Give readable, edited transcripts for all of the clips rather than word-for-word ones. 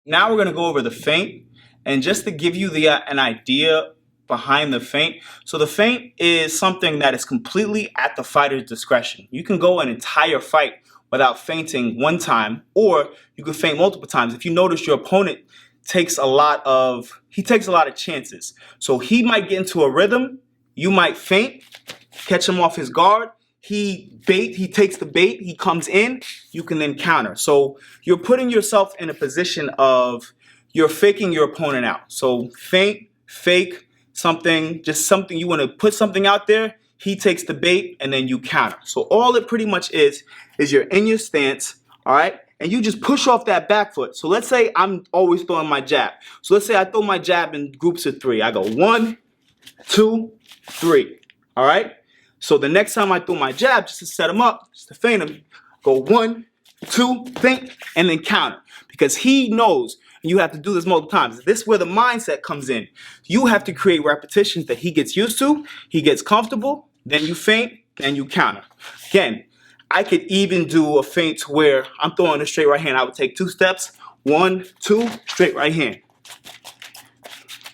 Now we're going to go over the feint, and just to give you an idea behind the feint. So the feint is something that is completely at the fighter's discretion. You can go an entire fight without feinting one time, or you can feint multiple times. If you notice, your opponent takes a lot of chances. So he might get into a rhythm, you might feint, catch him off his guard. He takes the bait, he comes in, you can then counter. So you're putting yourself in a position of you're faking your opponent out. So feint, fake, something, just something, you want to put something out there, he takes the bait, and then you counter. So all it pretty much is you're in your stance, all right? And you just push off that back foot. So let's say I'm always throwing my jab. So let's say I throw my jab in groups of 3. I go 1, 2, 3, all right? So the next time I throw my jab, just to set him up, just to feint him, go 1, 2, feint, and then counter. Because he knows, and you have to do this multiple times. This is where the mindset comes in. You have to create repetitions that he gets used to, he gets comfortable, then you feint, then you counter. Again, I could even do a feint where I'm throwing a straight right hand. I would take 2 steps, 1, 2, straight right hand.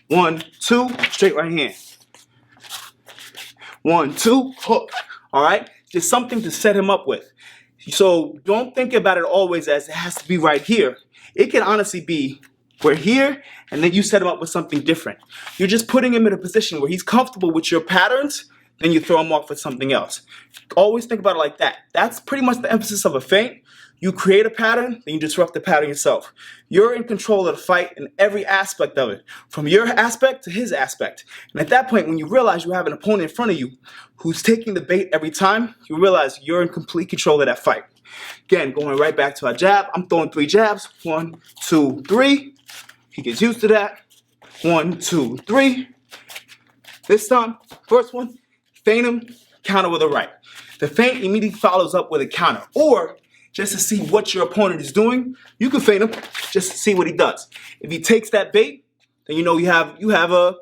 1, 2, straight right hand. 1, 2, hook. All right? Just something to set him up with. So don't think about it always as it has to be right here. It can honestly be we're here, and then you set him up with something different. You're just putting him in a position where he's comfortable with your patterns, then you throw him off with something else. Always think about it like that. That's pretty much the emphasis of a feint. You create a pattern, then you disrupt the pattern yourself. You're in control of the fight in every aspect of it, from your aspect to his aspect. And at that point, when you realize you have an opponent in front of you who's taking the bait every time, you realize you're in complete control of that fight. Again, going right back to our jab, I'm throwing 3 jabs. 1, 2, 3. He gets used to that. 1, 2, 3. This time, first one, feint him, counter with a right. The feint immediately follows up with a counter. Or, just to see what your opponent is doing, you can feint him just to see what he does. If he takes that bait, then you know you have a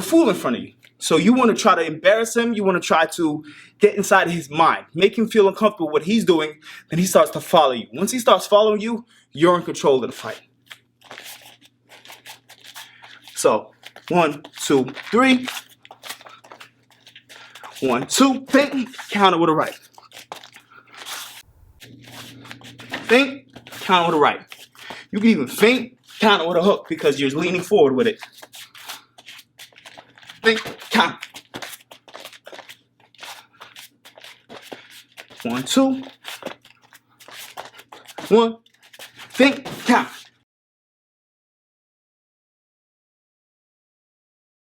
fool in front of you. So you want to try to embarrass him, you want to try to get inside his mind, make him feel uncomfortable with what he's doing, then he starts to follow you. Once he starts following you, you're in control of the fight. So, 1, 2, 3. 1, 2, feint, counter with a right. Feint, counter with a right. You can even feint, counter with a hook because you're leaning forward with it. Feint, counter. 1, 2. 1, feint, counter.